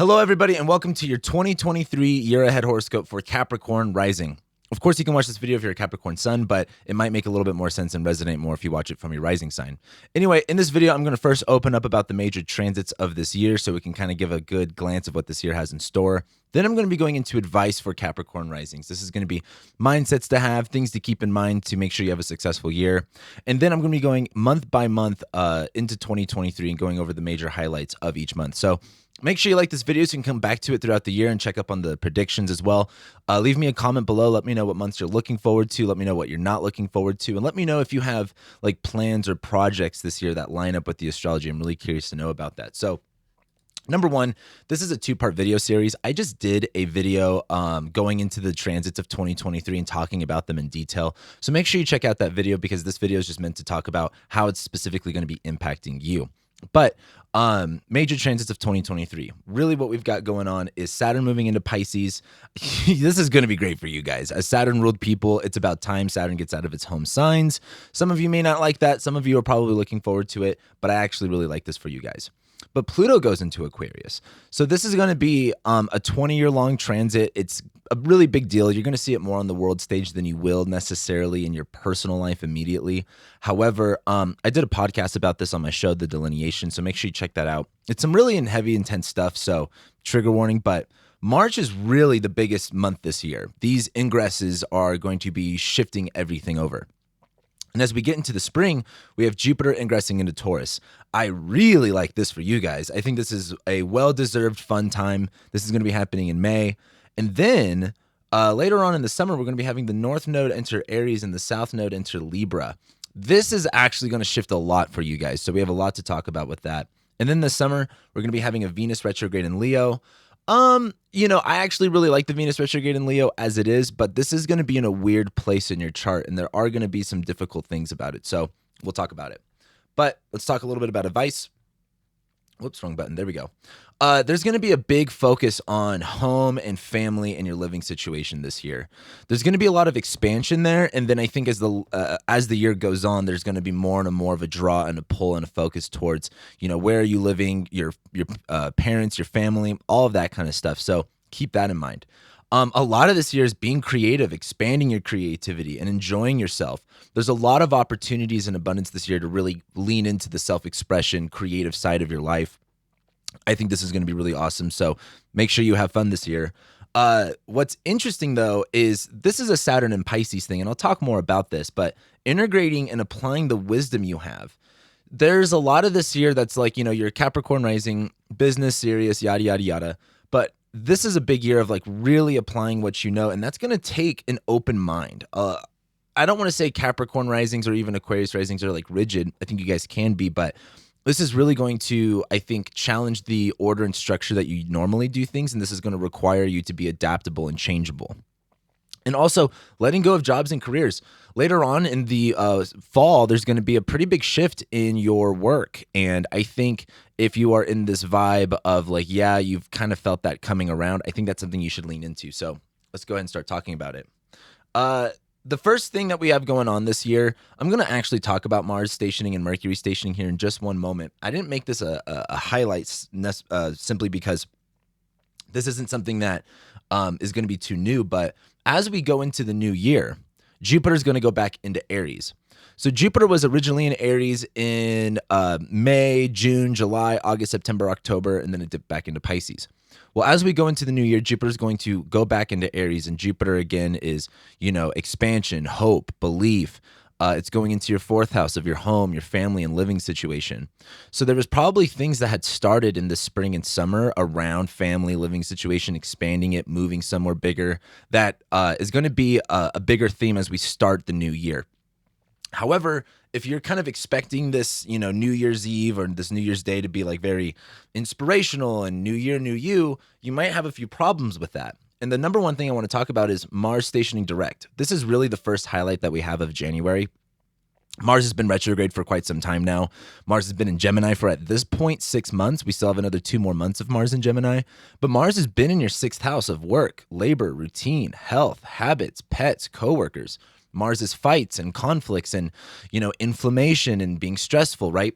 Hello, everybody, and welcome to your 2023 year ahead horoscope for Capricorn rising. Of course, you can watch this video if you're a Capricorn sun, but it might make a little bit more sense and resonate more if you watch it from your rising sign. Anyway, in this video, I'm going to first open up about the major transits of this year so we can kind of give a good glance of what this year has in store. Then I'm going to be going into advice for Capricorn risings. This is going to be mindsets to have, things to keep in mind to make sure you have a successful year. And then I'm going to be going month by month into 2023 and going over the major highlights of each month. So make sure you like this video so you can come back to it throughout the year and check up on the predictions as well. Leave me a comment below. Let me know what months you're looking forward to. Let me know what you're not looking forward to. And let me know if you have like plans or projects this year that line up with the astrology. I'm really curious to know about that. So number one, this is a two-part video series. I just did a video going into the transits of 2023 and talking about them in detail. So make sure you check out that video because this video is just meant to talk about how it's specifically going to be impacting you. But major transits of 2023, really what we've got going on is Saturn moving into Pisces. This is going to be great for you guys. As Saturn ruled people, it's about time Saturn gets out of its home signs. Some of you may not like that. Some of you are probably looking forward to it, but I actually really like this for you guys. But Pluto goes into Aquarius. So this is going to be a 20-year-long transit. It's a really big deal. You're going to see it more on the world stage than you will necessarily in your personal life immediately. However, I did a podcast about this on my show, The Delineation, so make sure you check that out. It's some really heavy, intense stuff, so trigger warning, but March is really the biggest month this year. These ingresses are going to be shifting everything over. And as we get into the spring, we have Jupiter ingressing into Taurus. I really like this for you guys. I think this is a well-deserved fun time. This is going to be happening in May. And then later on in the summer, we're going to be having the North Node enter Aries and the South Node enter Libra. This is actually going to shift a lot for you guys. So we have a lot to talk about with that. And then this summer, we're going to be having a Venus retrograde in Leo. I actually really like the Venus retrograde in Leo as it is, but this is going to be in a weird place in your chart, and there are going to be some difficult things about it. So we'll talk about it. But let's talk a little bit about advice. Whoops, wrong button. There we go. There's going to be a big focus on home and family and your living situation this year. There's going to be a lot of expansion there, and then I think as the year goes on, there's going to be more and more of a draw and a pull and a focus towards, where are you living, your parents, your family, all of that kind of stuff. So keep that in mind. A lot of this year is being creative, expanding your creativity, and enjoying yourself. There's a lot of opportunities and abundance this year to really lean into the self-expression, creative side of your life. I think this is going to be really awesome. So make sure you have fun this year. What's interesting, though, is this is a Saturn and Pisces thing, and I'll talk more about this, but integrating and applying the wisdom you have. There's a lot of this year that's like, you're Capricorn rising, business, serious, yada, yada, yada. But this is a big year of like really applying what you know, and that's going to take an open mind. I don't want to say Capricorn risings or even Aquarius risings are like rigid. I think you guys can be, but this is really going to, I think, challenge the order and structure that you normally do things, and this is going to require you to be adaptable and changeable. And also letting go of jobs and careers. Later on in the fall, there's going to be a pretty big shift in your work. And I think if you are in this vibe of like, yeah, you've kind of felt that coming around, I think that's something you should lean into. So let's go ahead and start talking about it. The first thing that we have going on this year, I'm going to actually talk about Mars stationing and Mercury stationing here in just one moment. I didn't make this a highlight simply because this isn't something that is going to be too new, but as we go into the new year, Jupiter is going to go back into Aries. So Jupiter was originally in Aries in May, June, July, August, September, October, and then it dipped back into Pisces. Well, as we go into the new year, Jupiter is going to go back into Aries, and Jupiter again is, expansion, hope, belief. It's going into your fourth house of your home, your family, and living situation. So there was probably things that had started in the spring and summer around family, living situation, expanding it, moving somewhere bigger. That is going to be a bigger theme as we start the new year. However, if you're kind of expecting this, New Year's Eve or this New Year's Day to be like very inspirational and new year, new you might have a few problems with that. And the number one thing I want to talk about is Mars stationing direct. This is really the first highlight that we have of January. Mars has been retrograde for quite some time now. Mars has been in Gemini for, at this point, 6 months. We still have another 2 more months of Mars in Gemini. But Mars has been in your 6th house of work, labor, routine, health, habits, pets, coworkers. Mars is fights and conflicts and, inflammation and being stressful, right?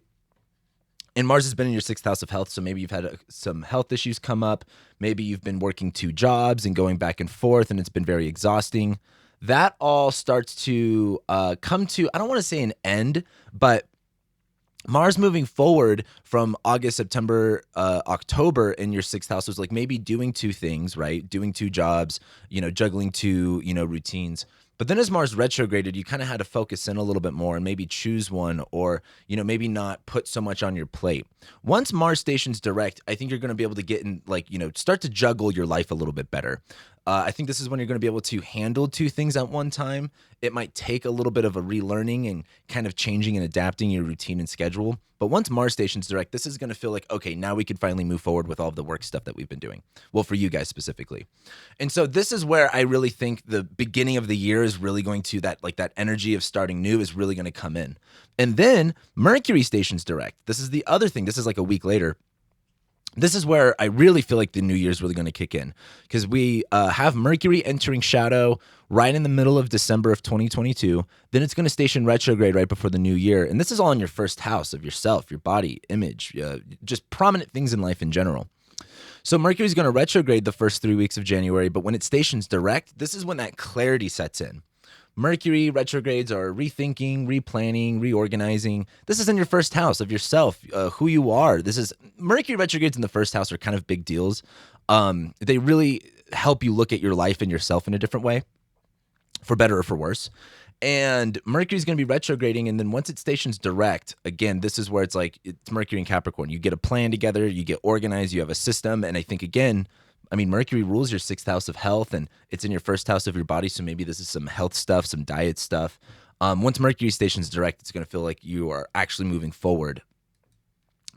And Mars has been in your 6th house of health, so maybe you've had some health issues come up. Maybe you've been working 2 jobs and going back and forth, and it's been very exhausting. That all starts to come to, I don't want to say an end, but Mars moving forward from August, September, October in your 6th house was like maybe doing 2 things, right? Doing 2 jobs, juggling 2, routines. But then as Mars retrograded, you kind of had to focus in a little bit more and maybe choose one, or, maybe not put so much on your plate. Once Mars stations direct, I think you're going to be able to get in, start to juggle your life a little bit better. I think this is when you're going to be able to handle 2 things at one time. It might take a little bit of a relearning and kind of changing and adapting your routine and schedule. But once Mars stations direct, this is going to feel like, okay, now we can finally move forward with all of the work stuff that we've been doing. Well, for you guys specifically. And so this is where I really think the beginning of the year is really going to, that energy of starting new is really going to come in. And then Mercury stations direct. This is the other thing. This is like a week later. This is where I really feel like the new year is really going to kick in, because we have Mercury entering shadow right in the middle of December of 2022. Then it's going to station retrograde right before the new year. And this is all in your 1st house of yourself, your body, image, just prominent things in life in general. So Mercury is going to retrograde the first 3 weeks of January, but when it stations direct, this is when that clarity sets in. Mercury retrogrades are rethinking, replanning, reorganizing. This is in your 1st house of yourself, who you are. Mercury retrogrades in the 1st house are kind of big deals. They really help you look at your life and yourself in a different way, for better or for worse. And Mercury is going to be retrograding, and then once it stations direct, again, this is where it's Mercury and Capricorn. You get a plan together, you get organized, you have a system, and I think, again, Mercury rules your 6th house of health, and it's in your 1st house of your body, so maybe this is some health stuff, some diet stuff. Once Mercury stations direct, it's going to feel like you are actually moving forward.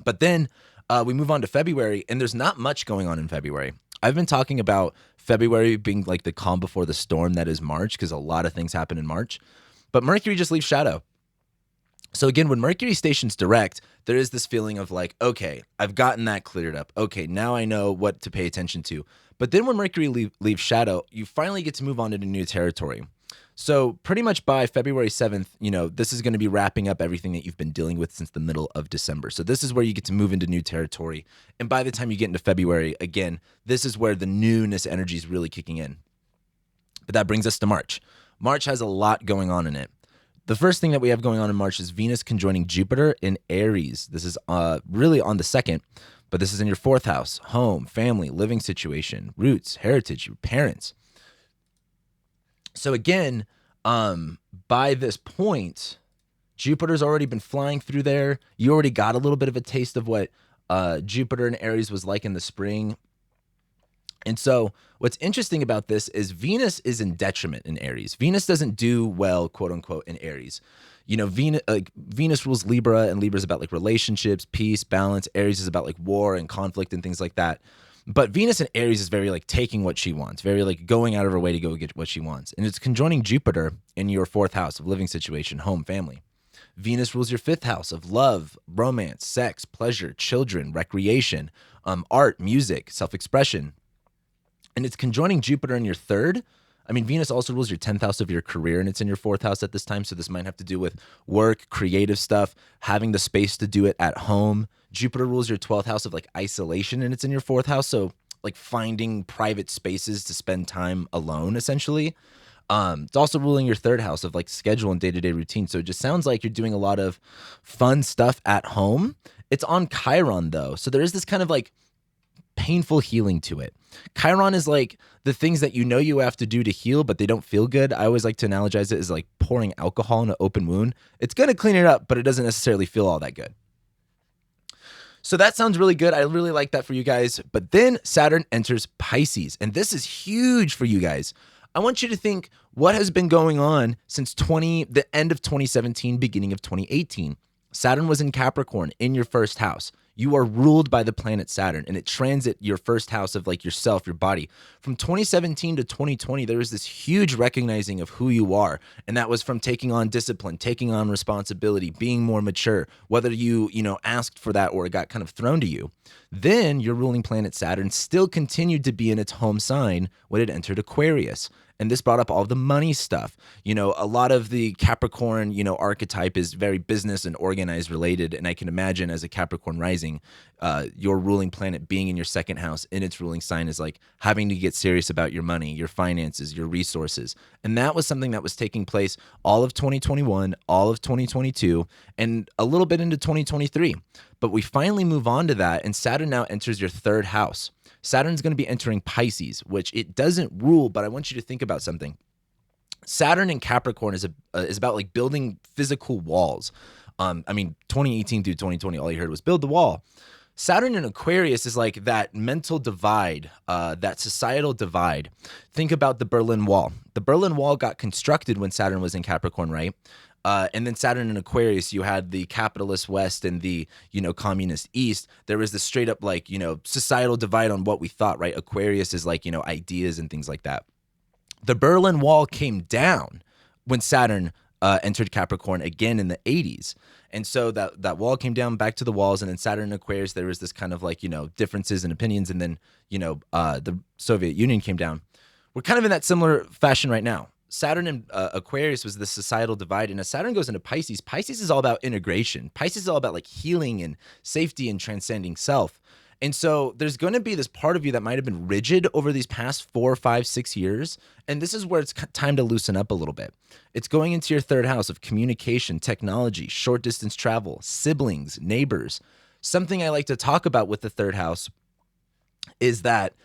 But then we move on to February, and there's not much going on in February. I've been talking about February being like the calm before the storm that is March, because a lot of things happen in March. But Mercury just leaves shadow. So again, when Mercury stations direct, there is this feeling of like, okay, I've gotten that cleared up. Okay, now I know what to pay attention to. But then when Mercury leaves shadow, you finally get to move on into new territory. So pretty much by February 7th, this is going to be wrapping up everything that you've been dealing with since the middle of December. So this is where you get to move into new territory. And by the time you get into February, again, this is where the newness energy is really kicking in. But that brings us to March. March has a lot going on in it. The first thing that we have going on in March is Venus conjoining Jupiter in Aries. This is really on the 2nd, but this is in your 4th house: home, family, living situation, roots, heritage, your parents. So again, by this point, Jupiter's already been flying through there. You already got a little bit of a taste of what Jupiter in Aries was like in the spring. And so what's interesting about this is Venus is in detriment in Aries. Venus doesn't do well, quote unquote, in Aries. Venus rules Libra, and Libra is about like relationships, peace, balance. Aries is about like war and conflict and things like that. But Venus in Aries is very like taking what she wants, very like going out of her way to go get what she wants. And it's conjoining Jupiter in your 4th house of living situation, home, family. Venus rules your 5th house of love, romance, sex, pleasure, children, recreation, art, music, self-expression. And it's conjoining Jupiter in your 3rd. Venus also rules your 10th house of your career, and it's in your 4th house at this time. So this might have to do with work, creative stuff, having the space to do it at home. Jupiter rules your 12th house of like isolation, and it's in your 4th house. So like finding private spaces to spend time alone, essentially. It's also ruling your 3rd house of like schedule and day-to-day routine. So it just sounds like you're doing a lot of fun stuff at home. It's on Chiron though. So there is this kind of like painful healing to it. Chiron is like the things that you have to do to heal, but they don't feel good. I always like to analogize it as like pouring alcohol in an open wound. It's going to clean it up, but it doesn't necessarily feel all that good. So that sounds really good. I really like that for you guys. But then Saturn enters Pisces, and this is huge for you guys. I want you to think what has been going on since the end of 2017, beginning of 2018. Saturn was in Capricorn in your 1st house. You are ruled by the planet Saturn, and it transit your first house of like yourself, your body. From 2017 to 2020, there was this huge recognizing of who you are. And that was from taking on discipline, taking on responsibility, being more mature, whether you asked for that or it got kind of thrown to you. Then your ruling planet Saturn still continued to be in its home sign when it entered Aquarius. And this brought up all the money stuff. A lot of the Capricorn, archetype is very business and organized related. And I can imagine as a Capricorn rising, your ruling planet being in your second house in its ruling sign is like having to get serious about your money, your finances, your resources. And that was something that was taking place all of 2021, all of 2022, and a little bit into 2023. But we finally move on to that, and Saturn now enters your third house. Saturn's going to be entering Pisces, which it doesn't rule, but I want you to think about something. Saturn in Capricorn is about like building physical walls. 2018 through 2020, all you heard was build the wall. Saturn in Aquarius is like that mental divide, that societal divide. Think about the Berlin Wall. The Berlin Wall got constructed when Saturn was in Capricorn, right? And then Saturn in Aquarius, you had the capitalist West and the, communist East. There was this straight up like, societal divide on what we thought, right? Aquarius is like, ideas and things like that. The Berlin Wall came down when Saturn entered Capricorn again in the 80s. And so that wall came down back to the walls, and then Saturn and Aquarius, there was this kind of like, differences in opinions. And then, the Soviet Union came down. We're kind of in that similar fashion right now. Saturn in Aquarius was the societal divide. And as Saturn goes into Pisces, Pisces is all about integration. Pisces is all about like healing and safety and transcending self. And so there's going to be this part of you that might have been rigid over these past 4, 5, 6 years. And this is where it's time to loosen up a little bit. It's going into your third house of communication, technology, short distance travel, siblings, neighbors. Something I like to talk about with the third house is that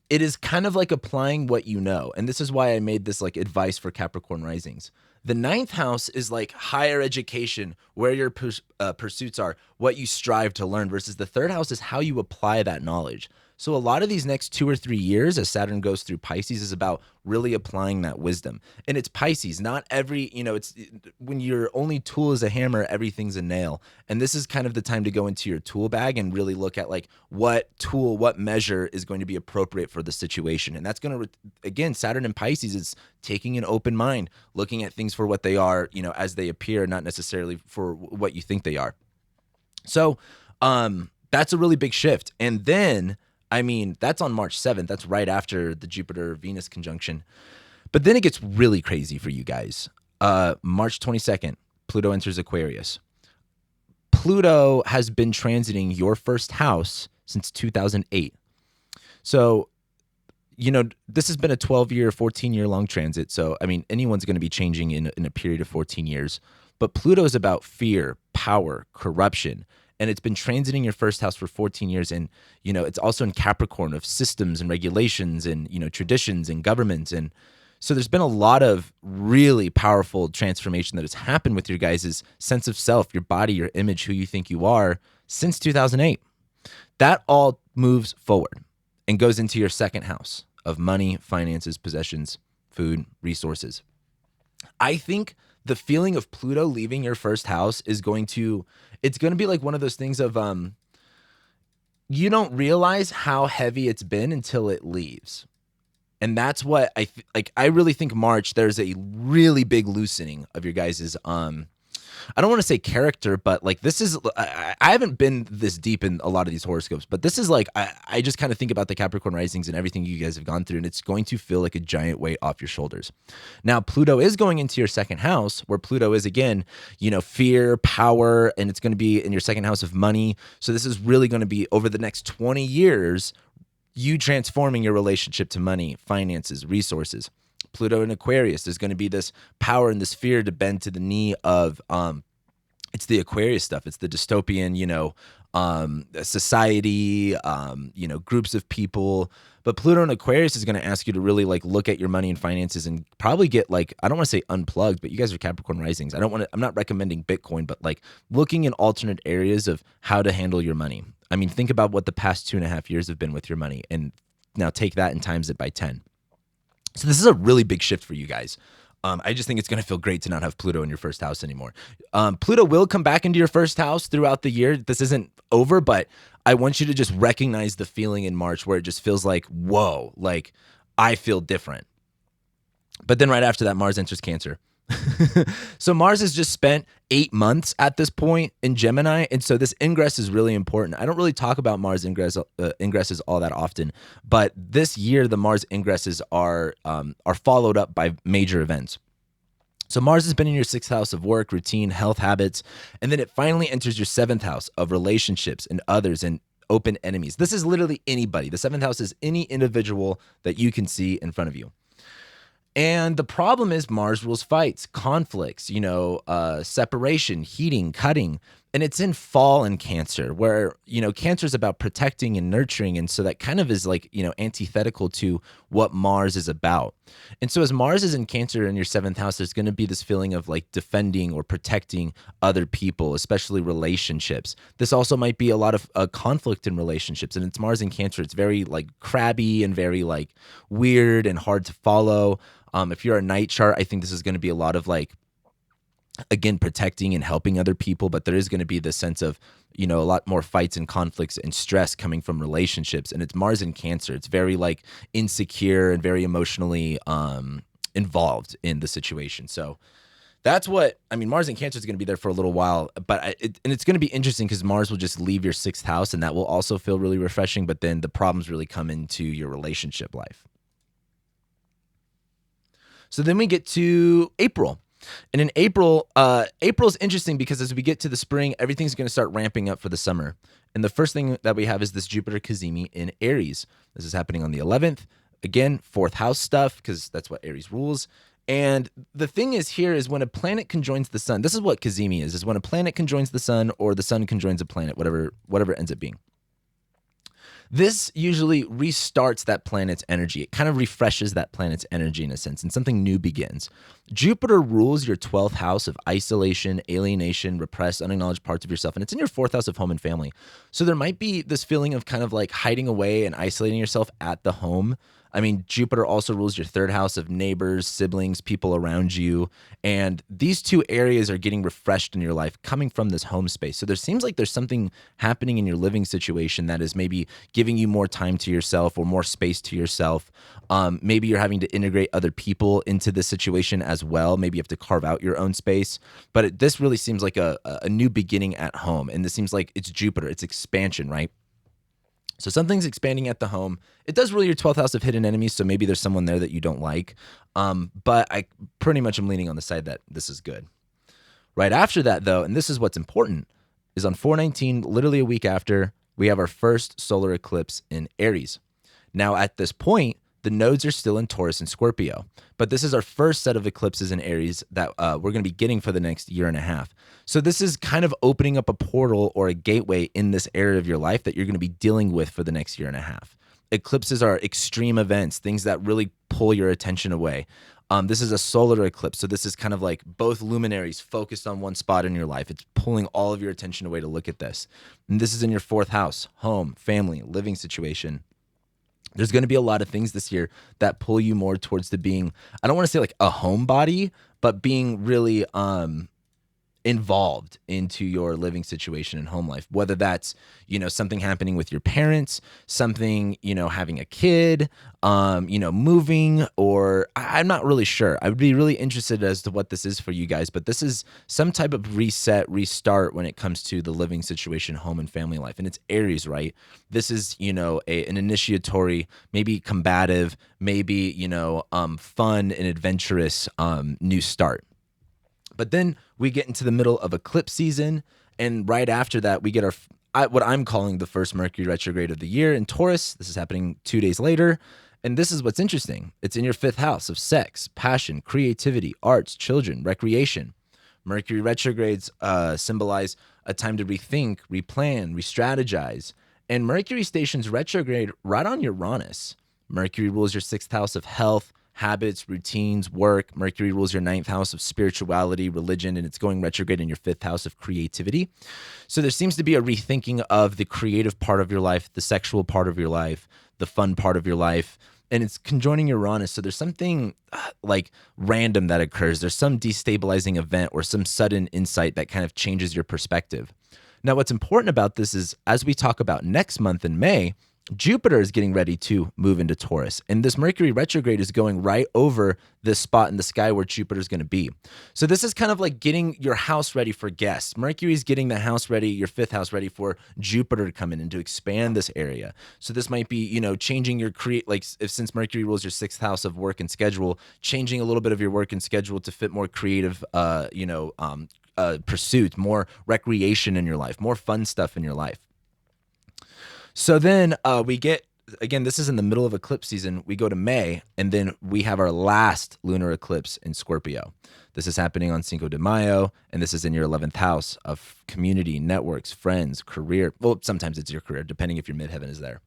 it is kind of like applying what you know. And this is why I made this like advice for Capricorn risings. The ninth house is like higher education, where your pursuits are, what you strive to learn, versus the third house is how you apply that knowledge. So a lot of these next 2 or 3 years as Saturn goes through Pisces is about really applying that wisdom. And it's Pisces, not every, it's when your only tool is a hammer, everything's a nail. And this is kind of the time to go into your tool bag and really look at like what tool, what measure is going to be appropriate for the situation. And that's going to, again, Saturn in Pisces is taking an open mind, looking at things for what they are, as they appear, not necessarily for what you think they are. So that's a really big shift. And then, that's on March 7th. That's right after the Jupiter-Venus conjunction. But then it gets really crazy for you guys. March 22nd, Pluto enters Aquarius. Pluto has been transiting your first house since 2008. So, this has been a 12-year, 14-year long transit. So, anyone's going to be changing in a period of 14 years. But Pluto is about fear, power, corruption. And it's been transiting your first house for 14 years. And, it's also in Capricorn of systems and regulations and, traditions and government. And so there's been a lot of really powerful transformation that has happened with your guys' sense of self, your body, your image, who you think you are since 2008. That all moves forward and goes into your second house of money, finances, possessions, food, resources. I think the feeling of Pluto leaving your first house is it's going to be like one of those things of, you don't realize how heavy it's been until it leaves. And that's what I really think March, there's a really big loosening of your guys's, I don't want to say character, but like this is, I haven't been this deep in a lot of these horoscopes, but this is like, I just kind of think about the Capricorn risings and everything you guys have gone through, and it's going to feel like a giant weight off your shoulders. Now, Pluto is going into your second house, where Pluto is, again, fear, power, and it's going to be in your second house of money. So this is really going to be over the next 20 years, you transforming your relationship to money, finances, resources. Pluto in Aquarius, there's going to be this power and this fear to bend to the knee of, it's the Aquarius stuff. It's the dystopian, society, groups of people. But Pluto in Aquarius is going to ask you to really like look at your money and finances and probably get like, I don't want to say unplugged, but you guys are Capricorn risings. I'm not recommending Bitcoin, but like looking in alternate areas of how to handle your money. Think about what the past 2.5 years have been with your money, and now take that and times it by 10. So this is a really big shift for you guys. I just think it's going to feel great to not have Pluto in your first house anymore. Pluto will come back into your first house throughout the year. This isn't over, but I want you to just recognize the feeling in March where it just feels like, whoa, like I feel different. But then right after that, Mars enters Cancer. So Mars has just spent 8 months at this point in Gemini, and so this ingress is really important. I don't really talk about Mars ingresses all that often, but this year the Mars ingresses are followed up by major events. So Mars has been in your 6th house of work, routine, health, habits, and then it finally enters your 7th house of relationships and others and open enemies. This is literally anybody. The 7th house is any individual that you can see in front of you. And the problem is Mars rules fights, conflicts, separation, heating, cutting. And it's in fall in Cancer where, Cancer is about protecting and nurturing. And so that kind of is like, antithetical to what Mars is about. And so as Mars is in Cancer in your 7th house, there's going to be this feeling of like defending or protecting other people, especially relationships. This also might be a lot of conflict in relationships. And it's Mars in Cancer. It's very like crabby and very like weird and hard to follow. If you're a night chart, I think this is going to be a lot of like, again, protecting and helping other people, but there is going to be this sense of, a lot more fights and conflicts and stress coming from relationships. And it's Mars in Cancer. It's very like insecure and very emotionally involved in the situation. So that's what, Mars in Cancer is going to be there for a little while, but it's going to be interesting because Mars will just leave your 6th house and that will also feel really refreshing. But then the problems really come into your relationship life. So then we get to April. And in April, April's interesting because as we get to the spring, everything's going to start ramping up for the summer. And the first thing that we have is this Jupiter Cazimi in Aries. This is happening on the 11th. Again, 4th house stuff because that's what Aries rules. And the thing is here is when a planet conjoins the sun, this is what Cazimi is when a planet conjoins the sun or the sun conjoins a planet, whatever it ends up being. This usually restarts that planet's energy. It kind of refreshes that planet's energy in a sense, and something new begins. Jupiter rules your 12th house of isolation, alienation, repressed, unacknowledged parts of yourself, and it's in your 4th house of home and family. So there might be this feeling of kind of like hiding away and isolating yourself at the home. Jupiter also rules your 3rd house of neighbors, siblings, people around you. And these two areas are getting refreshed in your life coming from this home space. So there seems like there's something happening in your living situation that is maybe giving you more time to yourself or more space to yourself. Maybe you're having to integrate other people into this situation as well. Maybe you have to carve out your own space. But this really seems like a new beginning at home. And this seems like it's Jupiter. It's expansion, right? So something's expanding at the home. It does rule your 12th house of hidden enemies, so maybe there's someone there that you don't like. But I pretty much am leaning on the side that this is good. Right after that, though, and this is what's important, is on 4/19, literally a week after, we have our first solar eclipse in Aries. Now, at this point, the nodes are still in Taurus and Scorpio, but this is our first set of eclipses in Aries that we're going to be getting for the next year and a half. So this is kind of opening up a portal or a gateway in this area of your life that you're going to be dealing with for the next year and a half. Eclipses are extreme events, things that really pull your attention away. This is a solar eclipse, so this is kind of like both luminaries focused on one spot in your life. It's pulling all of your attention away to look at this. And this is in your 4th house, home, family, living situation. There's going to be a lot of things this year that pull you more towards the being, I don't want to say like a homebody, but being really involved into your living situation and home life, whether that's, something happening with your parents, something, having a kid, moving, or I'm not really sure. I would be really interested as to what this is for you guys, but this is some type of reset, restart when it comes to the living situation, home and family life. And it's Aries, right? This is, an initiatory, maybe combative, maybe, fun and adventurous new start. But then we get into the middle of eclipse season, and right after that, we get what I'm calling the first Mercury retrograde of the year in Taurus. This is happening 2 days later, and this is what's interesting. It's in your 5th house of sex, passion, creativity, arts, children, recreation. Mercury retrogrades symbolize a time to rethink, replan, re-strategize, and Mercury stations retrograde right on Uranus. Mercury rules your 6th house of health, habits, routines, work. Mercury rules your 9th house of spirituality, religion, and it's going retrograde in your 5th house of creativity. So there seems to be a rethinking of the creative part of your life, the sexual part of your life, the fun part of your life. and it's conjoining Uranus. So there's something like random that occurs. There's some destabilizing event or some sudden insight that kind of changes your perspective. Now, what's important about this is as we talk about next month in May, Jupiter is getting ready to move into Taurus. And this Mercury retrograde is going right over this spot in the sky where Jupiter is going to be. So this is kind of like getting your house ready for guests. Mercury is getting the house ready, your fifth house ready for Jupiter to come in and to expand this area. So this might be, changing your since Mercury rules your sixth house of work and schedule, changing a little bit of your work and schedule to fit more creative, pursuit, more recreation in your life, more fun stuff in your life. So then we get, again, this is in the middle of eclipse season. We go to May, and then we have our last lunar eclipse in Scorpio. This is happening on Cinco de Mayo, and this is in your 11th house of community, networks, friends, career. Well, sometimes it's your career, depending if your midheaven is there.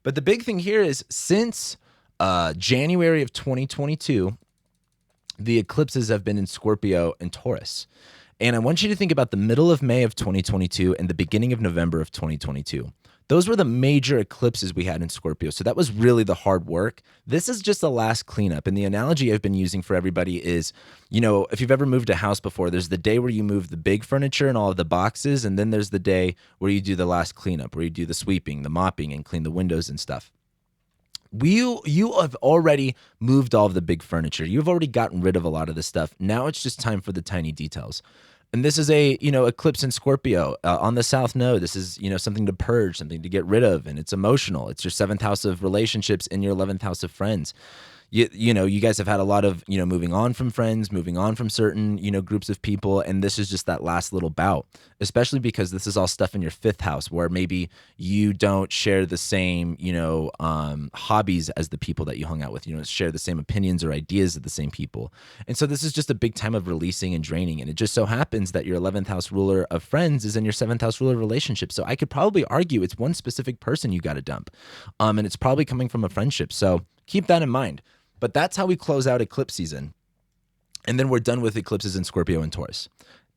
But the big thing here is since January of 2022, the eclipses have been in Scorpio and Taurus. And I want you to think about the middle of May of 2022 and the beginning of November of 2022. Those were the major eclipses we had in Scorpio. So that was really the hard work. This is just the last cleanup. And the analogy I've been using for everybody is, if you've ever moved a house before, there's the day where you move the big furniture and all of the boxes. And then there's the day where you do the last cleanup, where you do the sweeping, the mopping, and clean the windows and stuff. You have already moved all of the big furniture. You've already gotten rid of a lot of this stuff. Now it's just time for the tiny details. And this is a, eclipse in Scorpio on the South Node. This is, something to purge, something to get rid of. And it's emotional. It's your 7th house of relationships and your 11th house of friends. You guys have had a lot of, moving on from friends, moving on from certain, groups of people. And this is just that last little bout, especially because this is all stuff in your 5th house where maybe you don't share the same, hobbies as the people that you hung out with. You don't share the same opinions or ideas of the same people. And so this is just a big time of releasing and draining. And it just so happens that your 11th house ruler of friends is in your 7th house ruler of relationships. So I could probably argue it's one specific person you got to dump. And it's probably coming from a friendship. So keep that in mind. But that's how we close out eclipse season. And then we're done with eclipses in Scorpio and Taurus.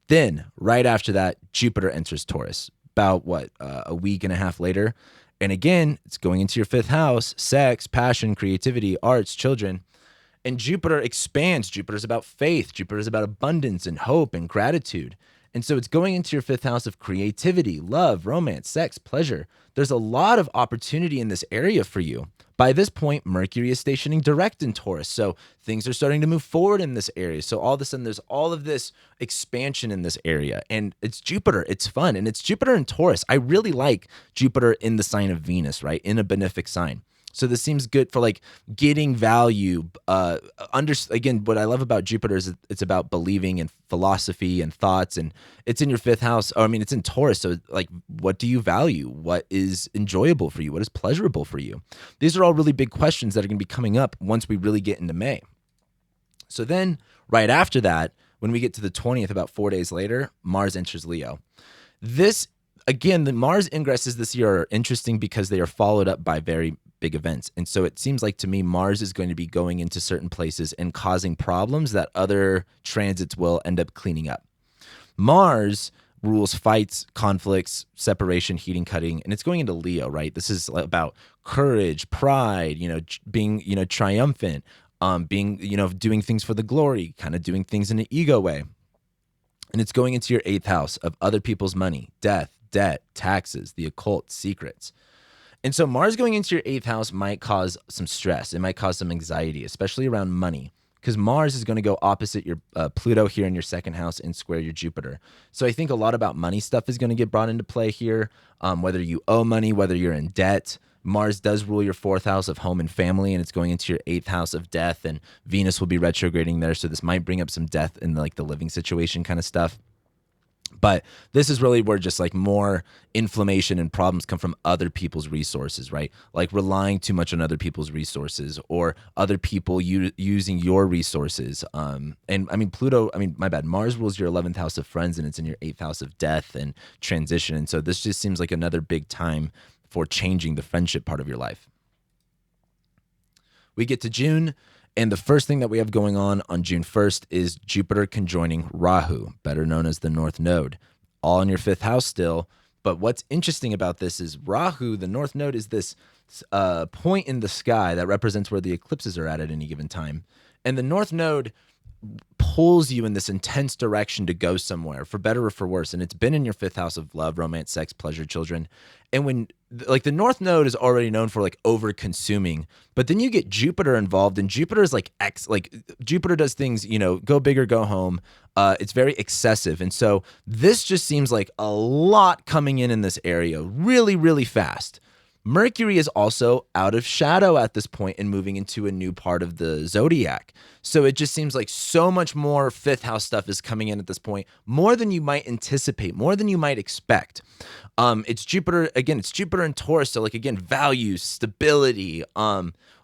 Then, right after that, Jupiter enters Taurus, about a week and a half later. And again, it's going into your 5th house, sex, passion, creativity, arts, children. And Jupiter expands. Jupiter is about faith. Jupiter is about abundance and hope and gratitude. And so it's going into your 5th house of creativity, love, romance, sex, pleasure. There's a lot of opportunity in this area for you. By this point, Mercury is stationing direct in Taurus. So things are starting to move forward in this area. So all of a sudden, there's all of this expansion in this area. And it's Jupiter. It's fun. And it's Jupiter in Taurus. I really like Jupiter in the sign of Venus, right? In a benefic sign. So this seems good for getting value. Again, what I love about Jupiter is it's about believing in philosophy and thoughts, and it's in your 5th house. It's in Taurus. So what do you value? What is enjoyable for you? What is pleasurable for you? These are all really big questions that are going to be coming up once we really get into May. So then right after that, when we get to the 20th, about 4 days later, Mars enters Leo. Again, the Mars ingresses this year are interesting because they are followed up by very big events. And so it seems like to me, Mars is going to be going into certain places and causing problems that other transits will end up cleaning up. Mars rules fights, conflicts, separation, heating, cutting, and it's going into Leo, right? This is about courage, pride, being, triumphant, being, doing things for the glory, kind of doing things in an ego way. And it's going into your 8th house of other people's money, death, debt, taxes, the occult, secrets. And so Mars going into your 8th house might cause some stress. It might cause some anxiety, especially around money, because Mars is going to go opposite your Pluto here in your 2nd house and square your Jupiter. So I think a lot about money stuff is going to get brought into play here, whether you owe money, whether you're in debt. Mars does rule your 4th house of home and family, and it's going into your 8th house of death, and Venus will be retrograding there. So this might bring up some death in the living situation kind of stuff. But this is really where just more inflammation and problems come from other people's resources, right? Relying too much on other people's resources or other people using your resources. Pluto, my bad. Mars rules your 11th house of friends, and it's in your 8th house of death and transition. And so this just seems like another big time for changing the friendship part of your life. We get to June. And the first thing that we have going on June 1st is Jupiter conjoining Rahu, better known as the North Node, all in your 5th house still. But what's interesting about this is Rahu, the North Node, is this point in the sky that represents where the eclipses are at any given time. And the North Node pulls you in this intense direction to go somewhere, for better or for worse. And it's been in your fifth house of love, romance, sex, pleasure, children. And when like the North Node is already known for like over consuming, but then you get Jupiter involved, and Jupiter is like Jupiter does things, go big or go home. It's very excessive. And so this just seems like a lot coming in this area really, really fast. Mercury is also out of shadow at this point and moving into a new part of the zodiac. So it just seems like so much more fifth house stuff is coming in at this point, more than you might anticipate, more than you might expect. It's Jupiter, again, it's Jupiter and Taurus. So like, again, values, stability,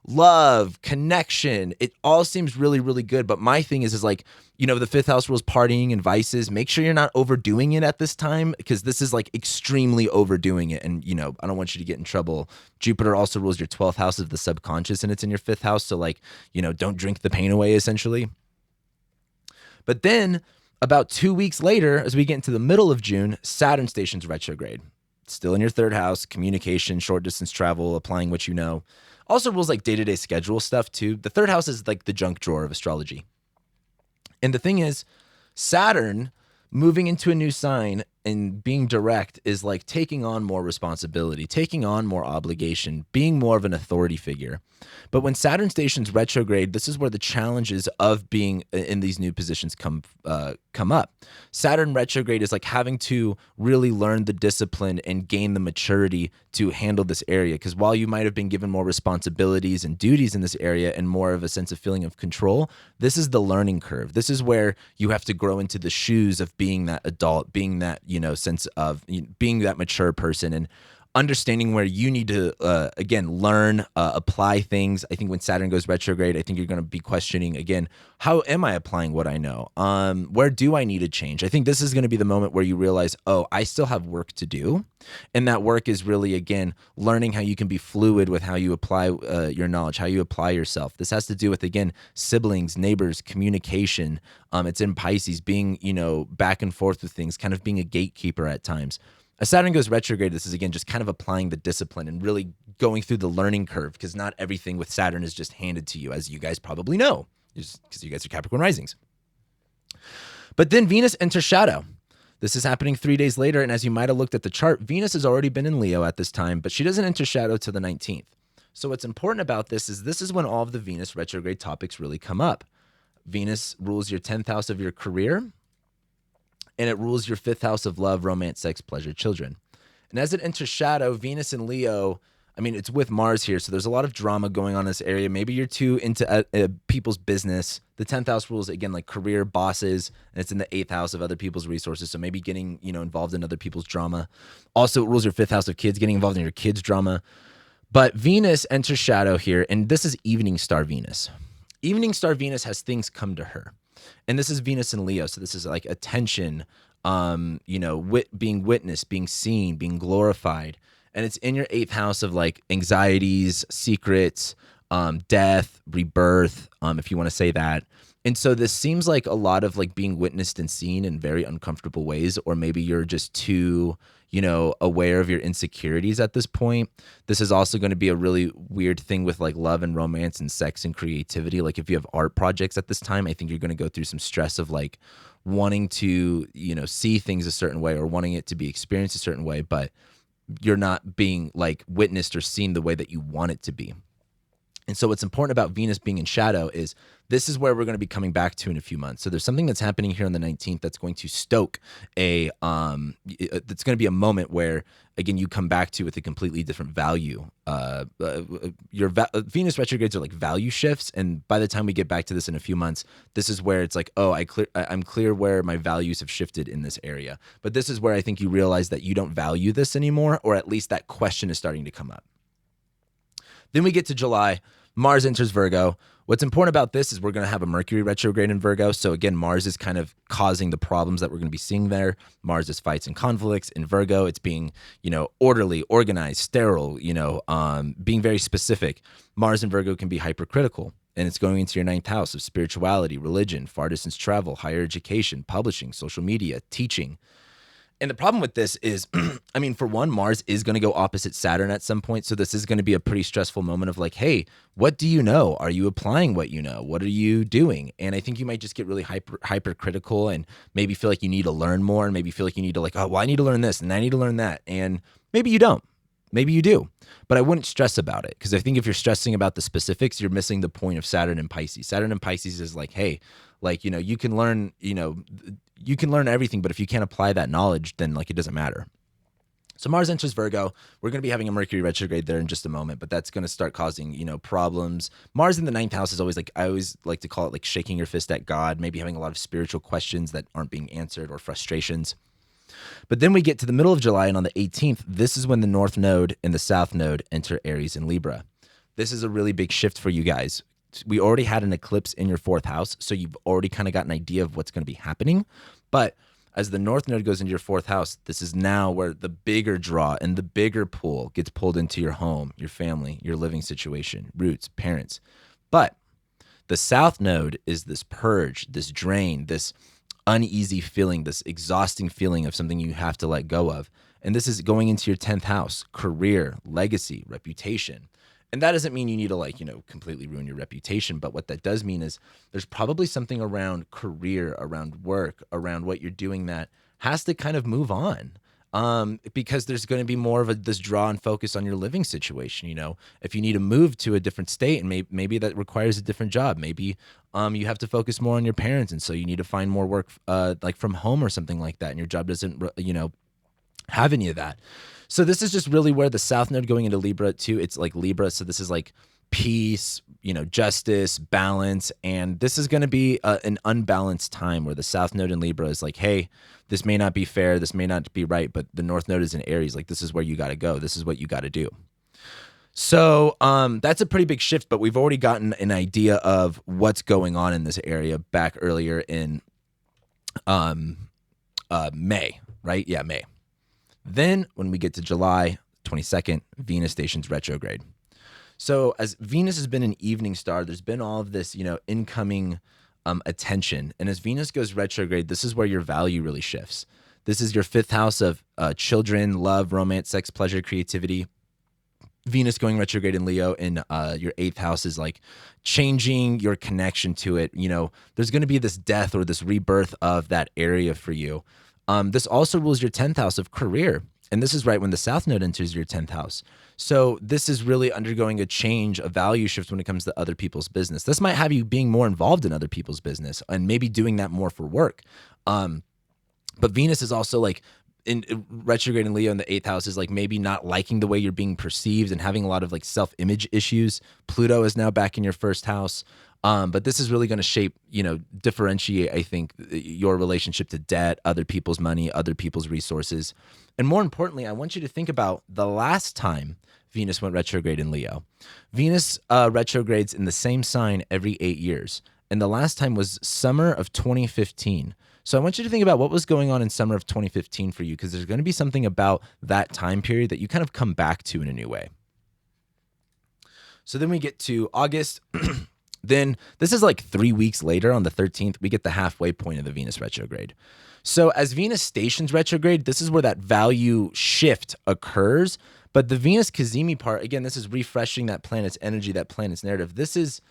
love, connection. It all seems really, really good. But my thing is like, the fifth house rules partying and vices. Make sure you're not overdoing it at this time, because this is like extremely overdoing it. And, I don't want you to get in trouble. Jupiter also rules your 12th house of the subconscious, and it's in your fifth house. So like, don't drink the pain away, essentially. But then about 2 weeks later, as we get into the middle of June, Saturn stations retrograde. It's still in your third house, communication, short distance travel, applying what you know. Also rules like day-to-day schedule stuff too. The third house is like the junk drawer of astrology. And the thing is, Saturn moving into a new sign and being direct is like taking on more responsibility, taking on more obligation, being more of an authority figure. But when Saturn stations retrograde, this is where the challenges of being in these new positions come up. Saturn retrograde is like having to really learn the discipline and gain the maturity to handle this area. Because while you might have been given more responsibilities and duties in this area and more of a sense of feeling of control, this is the learning curve. This is where you have to grow into the shoes of being that adult, being that, sense of being that mature person, and understanding where you need to, again, learn, apply things. I think when Saturn goes retrograde, I think you're going to be questioning, again, how am I applying what I know? Where do I need to change? I think this is going to be the moment where you realize, oh, I still have work to do. And that work is really, again, learning how you can be fluid with how you apply your knowledge, how you apply yourself. This has to do with, again, siblings, neighbors, communication. It's in Pisces, being, back and forth with things, kind of being a gatekeeper at times. As Saturn goes retrograde, this is, again, just kind of applying the discipline and really going through the learning curve, because not everything with Saturn is just handed to you, as you guys probably know, because you guys are Capricorn risings. But then Venus enters shadow. This is happening 3 days later, and as you might have looked at the chart, Venus has already been in Leo at this time, but she doesn't enter shadow till the 19th. So what's important about this is when all of the Venus retrograde topics really come up. Venus rules your 10th house of your career, and it rules your fifth house of love, romance, sex, pleasure, children. And as it enters shadow, Venus in Leo, it's with Mars here, so there's a lot of drama going on in this area. Maybe you're too into people's business. The 10th house rules, again, like career, bosses, and it's in the 8th house of other people's resources, so maybe getting, involved in other people's drama. Also, it rules your fifth house of kids, getting involved in your kids' drama. But Venus enters shadow here, and this is evening star Venus. Evening star Venus has things come to her. And this is Venus in Leo, so this is like attention, being witnessed, being seen, being glorified. And it's in your 8th house of like anxieties, secrets, death, rebirth, if you want to say that. And so this seems like a lot of like being witnessed and seen in very uncomfortable ways, or maybe you're just too, aware of your insecurities at this point. This is also going to be a really weird thing with like love and romance and sex and creativity. Like if you have art projects at this time, I think you're going to go through some stress of like wanting to, see things a certain way or wanting it to be experienced a certain way, but you're not being like witnessed or seen the way that you want it to be. And so what's important about Venus being in shadow is this is where we're going to be coming back to in a few months. So there's something that's happening here on the 19th that's going to stoke that's going to be a moment where, again, you come back to with a completely different value. Venus retrogrades are like value shifts. And by the time we get back to this in a few months, this is where it's like, oh, I'm clear where my values have shifted in this area. But this is where I think you realize that you don't value this anymore, or at least that question is starting to come up. Then we get to July. Mars enters Virgo. What's important about this is we're going to have a Mercury retrograde in Virgo. So again, Mars is kind of causing the problems that we're going to be seeing there. Mars is fights and conflicts. In Virgo, it's being, orderly, organized, sterile, being very specific. Mars in Virgo can be hypercritical, and it's going into your 9th house of spirituality, religion, far distance travel, higher education, publishing, social media, teaching. And the problem with this is, I mean, for one, Mars is going to go opposite Saturn at some point. So this is going to be a pretty stressful moment of like, hey, what do you know? Are you applying what you know? What are you doing? And I think you might just get really hypercritical and maybe feel like you need to learn more, and maybe feel like you need to like, oh, well, I need to learn this and I need to learn that. And maybe you don't. Maybe you do, but I wouldn't stress about it, because I think if you're stressing about the specifics, you're missing the point of Saturn and Pisces. Saturn and Pisces is like, hey, like, you can learn, you can learn everything, but if you can't apply that knowledge, then like it doesn't matter. So Mars enters Virgo. We're going to be having a Mercury retrograde there in just a moment, but that's going to start causing, problems. Mars in the ninth house is always like, I always like to call it like shaking your fist at God, maybe having a lot of spiritual questions that aren't being answered or frustrations. But then we get to the middle of July, and on the 18th, this is when the North Node and the South Node enter Aries and Libra. This is a really big shift for you guys. We already had an eclipse in your fourth house, so you've already kind of got an idea of what's going to be happening. But as the North Node goes into your fourth house, this is now where the bigger draw and the bigger pull gets pulled into your home, your family, your living situation, roots, parents. But the South Node is this purge, this drain, this uneasy feeling, this exhausting feeling of something you have to let go of. And this is going into your 10th house, career, legacy, reputation. And that doesn't mean you need to completely ruin your reputation. But what that does mean is there's probably something around career, around work, around what you're doing that has to kind of move on. Because there's going to be more of this draw and focus on your living situation. If you need to move to a different state, and maybe that requires a different job, maybe you have to focus more on your parents, and so you need to find more work like from home or something like that, and your job doesn't have any of that. So this is just really where the South Node going into Libra too. It's like Libra, so this is like peace, justice, balance, and this is going to be an unbalanced time where the South Node in Libra is like, hey, this may not be fair, this may not be right, but the North Node is in Aries, like this is where you got to go, this is what you got to do. So that's a pretty big shift, but we've already gotten an idea of what's going on in this area back earlier in May, right? Yeah, May. Then when we get to July 22nd, Venus stations retrograde. So as Venus has been an evening star, there's been all of this, incoming attention. And as Venus goes retrograde, this is where your value really shifts. This is your fifth house of children, love, romance, sex, pleasure, creativity. Venus going retrograde in Leo in your eighth house is like changing your connection to it. There's going to be this death or this rebirth of that area for you. This also rules your 10th house of career. And this is right when the South Node enters your 10th house. So this is really undergoing a change, a value shift when it comes to other people's business. This might have you being more involved in other people's business and maybe doing that more for work. But Venus is also like in retrograde in Leo in the eighth house is like maybe not liking the way you're being perceived and having a lot of like self-image issues. Pluto is now back in your first house. But this is really going to shape, differentiate, I think, your relationship to debt, other people's money, other people's resources. And more importantly, I want you to think about the last time Venus went retrograde in Leo. Venus retrogrades in the same sign every 8 years. And the last time was summer of 2015. So I want you to think about what was going on in summer of 2015 for you, because there's going to be something about that time period that you kind of come back to in a new way. So then we get to August. Then this is like 3 weeks later on the 13th, we get the halfway point of the Venus retrograde. So as Venus stations retrograde, this is where that value shift occurs. But the Venus Cazimi part, again, this is refreshing that planet's energy, that planet's narrative. This is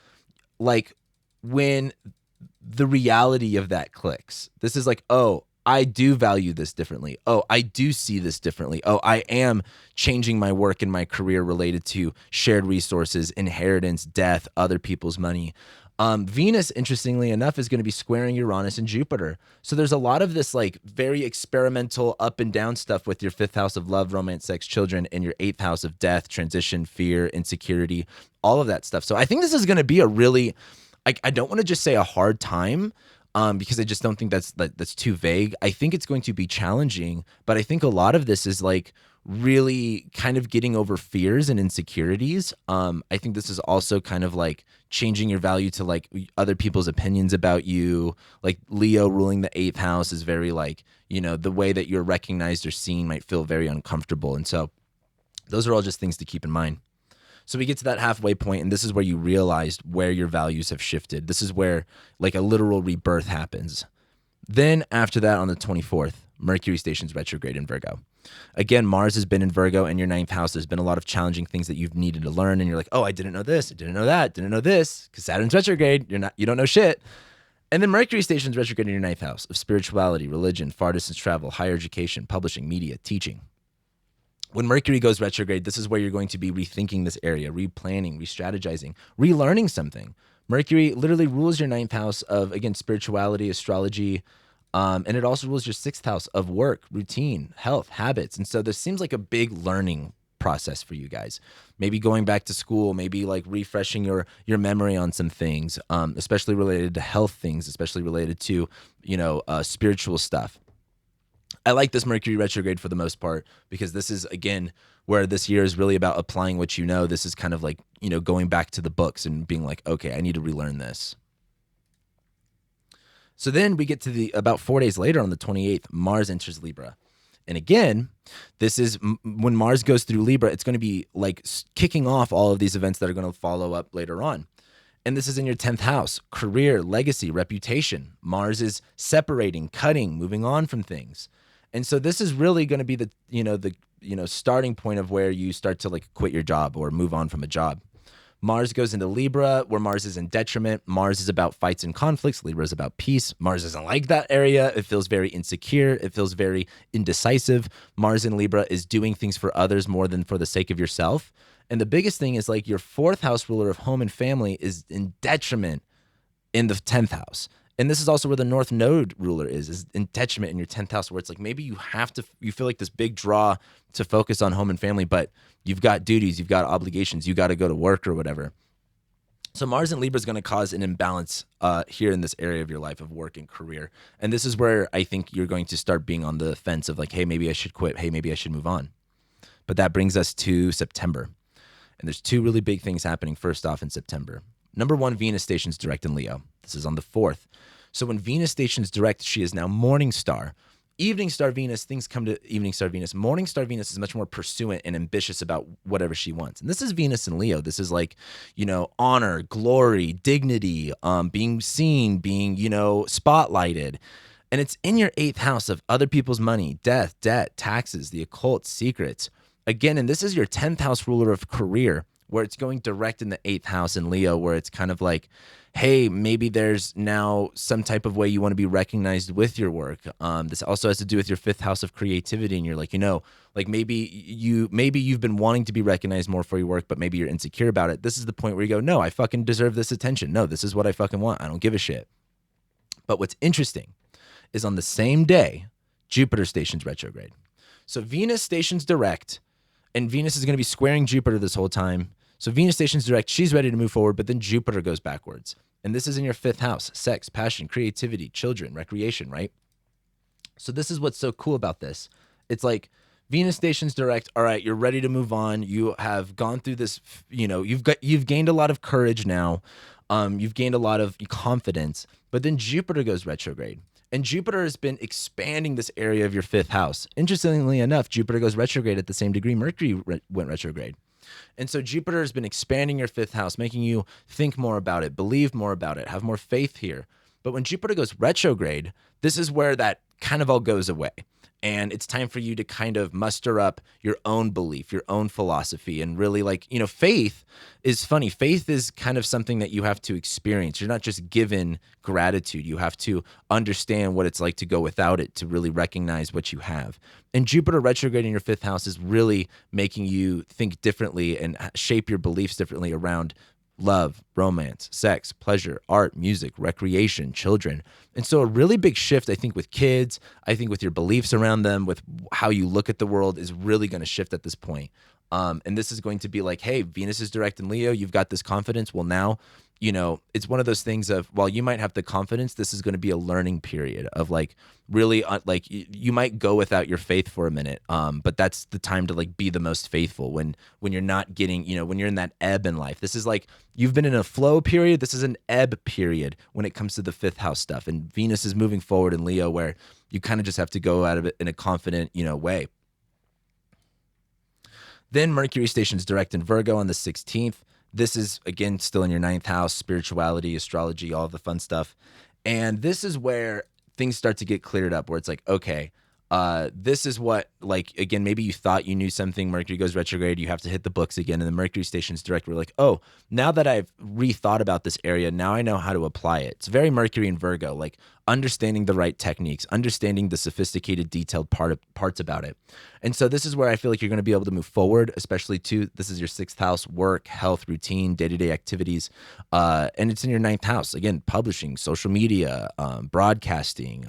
like when the reality of that clicks. This is like, oh, I do value this differently. Oh, I do see this differently. Oh, I am changing my work and my career related to shared resources, inheritance, death, other people's money. Venus, interestingly enough, is going to be squaring Uranus and Jupiter. So there's a lot of this like very experimental up and down stuff with your fifth house of love, romance, sex, children, and your eighth house of death, transition, fear, insecurity, all of that stuff. So I think this is going to be a really, I don't want to just say a hard time, because I just don't think that's too vague. I think it's going to be challenging, but I think a lot of this is like really kind of getting over fears and insecurities. I think this is also kind of like changing your value to like other people's opinions about you. Like Leo ruling the eighth house is very like, the way that you're recognized or seen might feel very uncomfortable. And so those are all just things to keep in mind. So we get to that halfway point, and this is where you realized where your values have shifted. This is where like a literal rebirth happens. Then after that, on the 24th, Mercury stations retrograde in Virgo. Again, Mars has been in Virgo in your ninth house. There's been a lot of challenging things that you've needed to learn. And you're like, oh, I didn't know this. I didn't know that. Didn't know this. Because Saturn's retrograde. You don't know shit. And then Mercury stations retrograde in your ninth house of spirituality, religion, far distance travel, higher education, publishing, media, teaching. When Mercury goes retrograde, this is where you're going to be rethinking this area, replanning, re-strategizing, relearning something. Mercury literally rules your ninth house of, again, spirituality, astrology, and it also rules your sixth house of work, routine, health, habits. And so this seems like a big learning process for you guys. Maybe going back to school, maybe like refreshing your memory on some things, especially related to health things, especially related to, spiritual stuff. I like this Mercury retrograde for the most part because this is, again, where this year is really about applying what you know. This is kind of like, going back to the books and being like, okay, I need to relearn this. So then we get to about 4 days later on the 28th, Mars enters Libra. And again, this is when Mars goes through Libra, it's going to be like kicking off all of these events that are going to follow up later on. And this is in your 10th house, career, legacy, reputation. Mars is separating, cutting, moving on from things. And so this is really going to be the starting point of where you start to like quit your job or move on from a job. Mars goes into Libra, where Mars is in detriment. Mars is about fights and conflicts. Libra is about peace. Mars doesn't like that area. It feels very insecure. It feels very indecisive. Mars in Libra is doing things for others more than for the sake of yourself. And the biggest thing is like your fourth house ruler of home and family is in detriment in the 10th house. And this is also where the North Node ruler is in detriment in your 10th house, where it's like maybe you feel like this big draw to focus on home and family, but you've got duties, you've got obligations, you got to go to work or whatever. So Mars in Libra is going to cause an imbalance here in this area of your life of work and career. And this is where I think you're going to start being on the fence of like, hey, maybe I should quit. Hey, maybe I should move on. But that brings us to September. And there's two really big things happening first off in September. Number one, Venus stations direct in Leo. This is on the 4th. So when Venus stations direct, she is now morning star. Evening star Venus, things come to evening star Venus. Morning star Venus is much more pursuant and ambitious about whatever she wants. And this is Venus in Leo. This is like, honor, glory, dignity, being seen, being, spotlighted. And it's in your 8th house of other people's money, death, debt, taxes, the occult, secrets. Again, and this is your 10th house ruler of career, where it's going direct in the 8th house in Leo, where it's kind of like, hey, maybe there's now some type of way you want to be recognized with your work. This also has to do with your 5th house of creativity. And you're like, maybe you've been wanting to be recognized more for your work, but maybe you're insecure about it. This is the point where you go, no, I fucking deserve this attention. No, this is what I fucking want. I don't give a shit. But what's interesting is on the same day, Jupiter stations retrograde. So Venus stations direct, and Venus is going to be squaring Jupiter this whole time. So Venus stations direct, she's ready to move forward, but then Jupiter goes backwards. And this is in your 5th house, sex, passion, creativity, children, recreation, right? So this is what's so cool about this. It's like Venus stations direct, all right, you're ready to move on. You have gone through this, you've gained a lot of courage now. You've gained a lot of confidence, but then Jupiter goes retrograde. And Jupiter has been expanding this area of your 5th house. Interestingly enough, Jupiter goes retrograde at the same degree Mercury went retrograde. And so Jupiter has been expanding your 5th house, making you think more about it, believe more about it, have more faith here. But when Jupiter goes retrograde, this is where that kind of all goes away. And it's time for you to kind of muster up your own belief, your own philosophy, and really faith is funny. Faith is kind of something that you have to experience. You're not just given gratitude. You have to understand what it's like to go without it to really recognize what you have. And Jupiter retrograde in your 5th house is really making you think differently and shape your beliefs differently around love, romance, sex, pleasure, art, music, recreation, children. And so a really big shift, I think, with kids, I think with your beliefs around them, with how you look at the world is really going to shift at this point. And this is going to be like, hey, Venus is direct in Leo. You've got this confidence. Well, now, it's one of those things of, while you might have the confidence, this is going to be a learning period of really you might go without your faith for a minute. But that's the time to be the most faithful when you're not getting, when you're in that ebb in life. This is you've been in a flow period. This is an ebb period when it comes to the 5th house stuff. And Venus is moving forward in Leo, where you kind of just have to go out of it in a confident, way. Then Mercury stations direct in Virgo on the 16th. This is, again, still in your 9th house, spirituality, astrology, all of the fun stuff. And this is where things start to get cleared up, where it's like, okay, This is what, like, again, maybe you thought you knew something. Mercury goes retrograde. You have to hit the books again. And the Mercury stations direct. We're like, oh, now that I've rethought about this area, now I know how to apply it. It's very Mercury and Virgo, like understanding the right techniques, understanding the sophisticated, detailed parts about it. And so this is where I feel like you're going to be able to move forward, especially too. This is your 6th house: work, health, routine, day-to-day activities. And it's in your 9th house. Again, publishing, social media, broadcasting,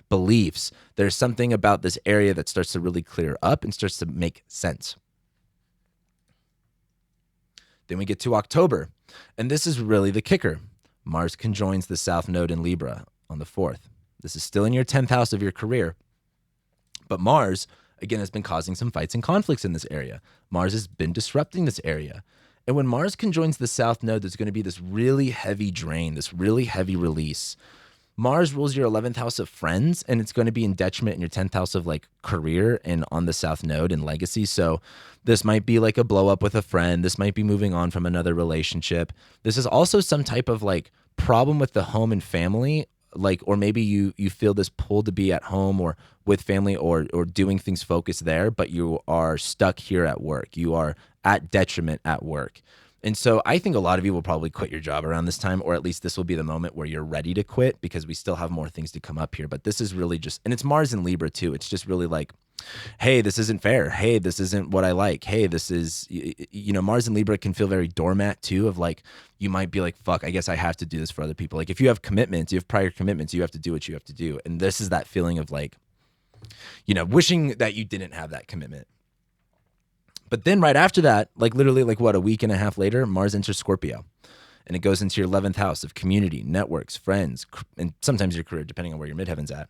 beliefs. There's something about this area that starts to really clear up and starts to make sense. Then we get to October, and this is really the kicker. Mars conjoins the South Node in Libra on the 4th. This is still in your 10th house of your career, but Mars, again, has been causing some fights and conflicts in this area. Mars has been disrupting this area. And when Mars conjoins the South Node, there's going to be this really heavy drain, this really heavy release. Mars rules your 11th house of friends, and it's going to be in detriment in your 10th house of like career and on the South Node and legacy. So this might be like a blow up with a friend. This might be moving on from another relationship. This is also some type of like problem with the home and family, like, or maybe you feel this pull to be at home or with family or doing things focused there, but you are stuck here at work. You are at detriment at work. And so I think a lot of you will probably quit your job around this time, or at least this will be the moment where you're ready to quit, because we still have more things to come up here. But this is really just, and it's Mars in Libra too. It's just really like, hey, this isn't fair. Hey, this isn't what I like. Hey, this is, Mars in Libra can feel very doormat too, of like, you might be like, fuck, I guess I have to do this for other people. Like if you have commitments, you have prior commitments, you have to do what you have to do. And this is that feeling of like, wishing that you didn't have that commitment. But then right after that, like literally like what, a week and a half later, Mars enters Scorpio, and it goes into your 11th house of community, networks, friends, and sometimes your career, depending on where your midheaven's at.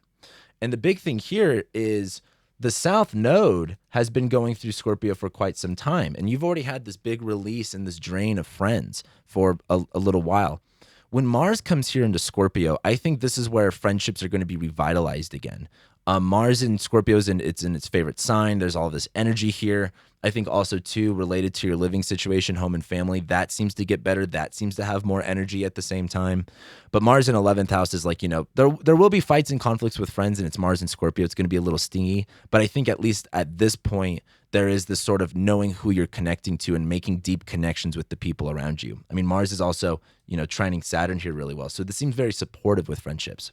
And the big thing here is the South Node has been going through Scorpio for quite some time, and you've already had this big release and this drain of friends for a little while. When Mars comes here into Scorpio, I think this is where friendships are going to be revitalized again. Mars in Scorpio it's in its favorite sign. There's all this energy here. I think also too, related to your living situation, home and family, that seems to get better. That seems to have more energy at the same time. But Mars in 11th house is like, there will be fights and conflicts with friends, and it's Mars in Scorpio. It's going to be a little stingy. But I think at least at this point, there is this sort of knowing who you're connecting to and making deep connections with the people around you. I mean, Mars is also, trining Saturn here really well. So this seems very supportive with friendships.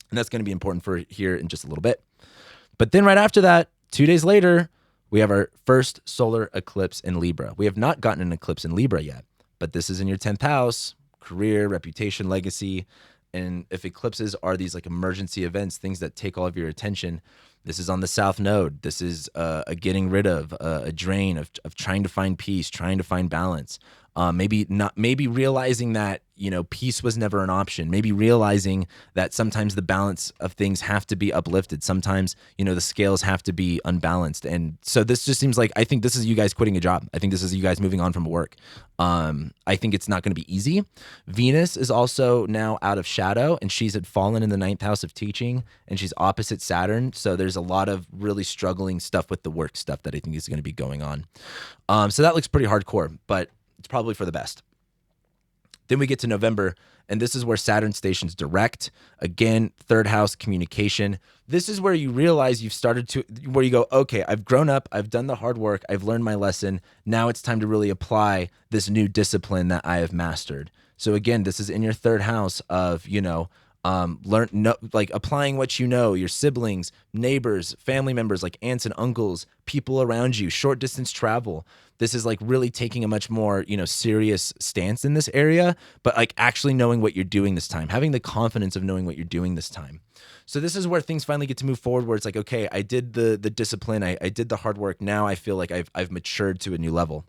And that's going to be important for here in just a little bit. But then right after that, 2 days later, we have our first solar eclipse in Libra. We have not gotten an eclipse in Libra yet, but this is in your 10th house, career, reputation, legacy. And if eclipses are these like emergency events, things that take all of your attention, this is on the South Node. This is a getting rid of, a drain of trying to find peace, trying to find balance. Maybe realizing that, peace was never an option. Maybe realizing that sometimes the balance of things have to be uplifted. Sometimes, the scales have to be unbalanced. And so this just seems like, I think this is you guys quitting a job. I think this is you guys moving on from work. I think it's not going to be easy. Venus is also now out of shadow, and she's had fallen in the 9th house of teaching, and she's opposite Saturn. So there's a lot of really struggling stuff with the work stuff that I think is going to be going on. So that looks pretty hardcore, but it's probably for the best. Then we get to November, and this is where Saturn stations direct. Again, 3rd house, communication. This is where you realize where you go, okay, I've grown up, I've done the hard work, I've learned my lesson. Now it's time to really apply this new discipline that I have mastered. So again, this is in your 3rd house of, applying what your siblings, neighbors, family members, like aunts and uncles, people around you, short distance travel. This is like really taking a much more, serious stance in this area, but like actually knowing what you're doing this time, having the confidence of knowing what you're doing this time. So this is where things finally get to move forward, where it's like, okay, I did the discipline, I did the hard work. Now I feel like I've matured to a new level.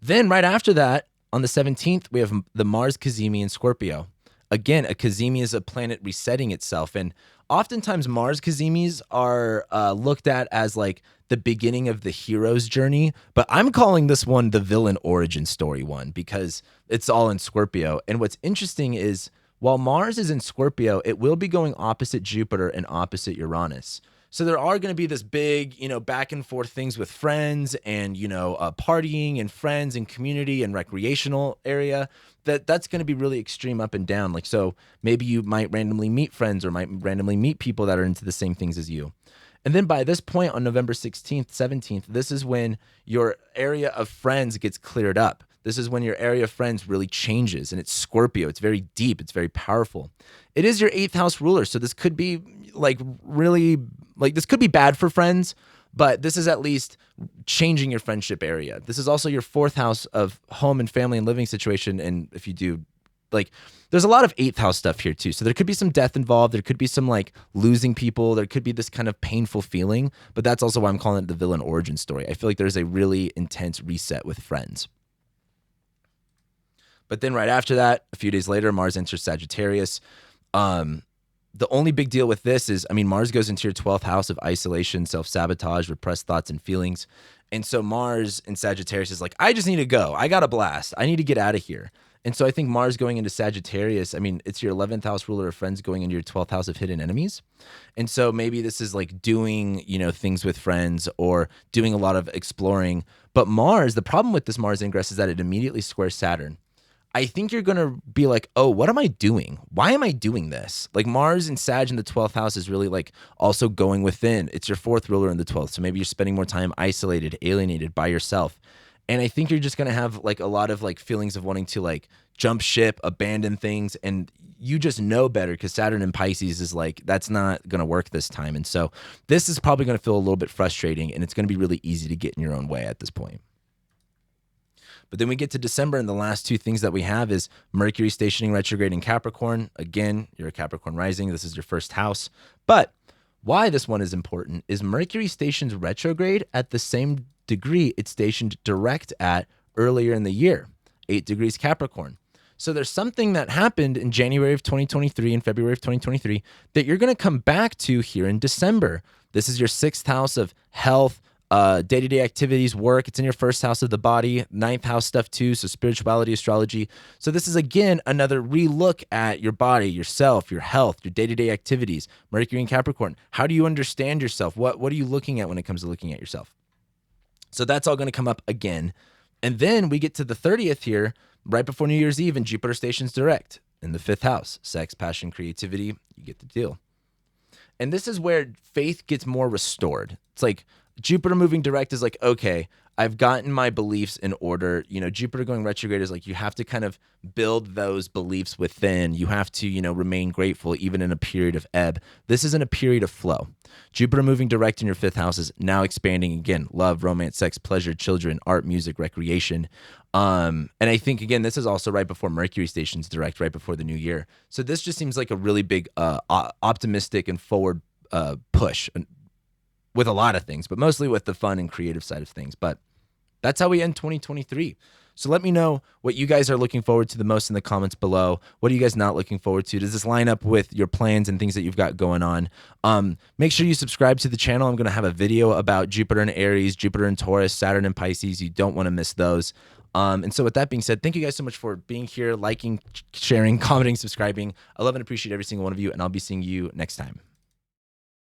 Then right after that, on the 17th, we have the Mars Cazimi in Scorpio. Again, a Cazimi is a planet resetting itself. And oftentimes Mars Cazimis are looked at as like the beginning of the hero's journey. But I'm calling this one the villain origin story one, because it's all in Scorpio. And what's interesting is while Mars is in Scorpio, it will be going opposite Jupiter and opposite Uranus. So there are going to be this big, back and forth things with friends and, partying and friends and community and recreational area that's going to be really extreme up and down. Like, so maybe you might randomly meet friends or might randomly meet people that are into the same things as you. And then by this point on November 16th, 17th, this is when your area of friends gets cleared up. This is when your area of friends really changes, and it's Scorpio. It's very deep. It's very powerful. It is your 8th house ruler. So this could be this could be bad for friends, but this is at least changing your friendship area. This is also your 4th house of home and family and living situation. And if you do, there's a lot of 8th house stuff here too. So there could be some death involved. There could be some losing people. There could be this kind of painful feeling, but that's also why I'm calling it the villain origin story. I feel like there's a really intense reset with friends. But then right after that, a few days later, Mars enters Sagittarius. The only big deal with this is, Mars goes into your 12th house of isolation, self-sabotage, repressed thoughts and feelings. And so Mars in Sagittarius is like, I just need to go. I got a blast. I need to get out of here. And so I think Mars going into Sagittarius, it's your 11th house ruler of friends going into your 12th house of hidden enemies. And so maybe this is doing, things with friends or doing a lot of exploring. But Mars, the problem with this Mars ingress is that it immediately squares Saturn. I think you're going to be like, oh, what am I doing? Why am I doing this? Mars and Sag in the 12th house is really also going within. It's your 4th ruler in the 12th. So maybe you're spending more time isolated, alienated by yourself. And I think you're just going to have a lot of feelings of wanting to jump ship, abandon things. And you just know better because Saturn in Pisces is that's not going to work this time. And so this is probably going to feel a little bit frustrating, and it's going to be really easy to get in your own way at this point. But then we get to December, and the last two things that we have is Mercury stationing retrograde in Capricorn. Again, you're a Capricorn rising. This is your 1st house. But why this one is important is Mercury stations retrograde at the same degree it's stationed direct at earlier in the year, 8 degrees Capricorn. So there's something that happened in January of 2023 and February of 2023 that you're going to come back to here in December. This is your 6th house of health, day-to-day activities, work. It's in your 1st house of the body, 9th house stuff too. So spirituality, astrology. So this is again, another relook at your body, yourself, your health, your day-to-day activities, Mercury and Capricorn. How do you understand yourself? What are you looking at when it comes to looking at yourself? So that's all going to come up again. And then we get to the 30th here, right before New Year's Eve, and Jupiter stations direct in the 5th house, sex, passion, creativity. You get the deal. And this is where faith gets more restored. It's Jupiter moving direct is okay, I've gotten my beliefs in order. Jupiter going retrograde is you have to kind of build those beliefs within. You have to, remain grateful even in a period of ebb. This isn't a period of flow. Jupiter moving direct in your 5th house is now expanding again. Love, romance, sex, pleasure, children, art, music, recreation. And I think, again, this is also right before Mercury stations direct, right before the new year. So this just seems like a really big optimistic and forward push with a lot of things, but mostly with the fun and creative side of things. But that's how we end 2023. So let me know what you guys are looking forward to the most in the comments below. What are you guys not looking forward to? Does this line up with your plans and things that you've got going on? Make sure you subscribe to the channel. I'm going to have a video about Jupiter in Aries, Jupiter in Taurus, Saturn in Pisces. You don't want to miss those. And so with that being said, thank you guys so much for being here, liking, sharing, commenting, subscribing. I love and appreciate every single one of you, and I'll be seeing you next time.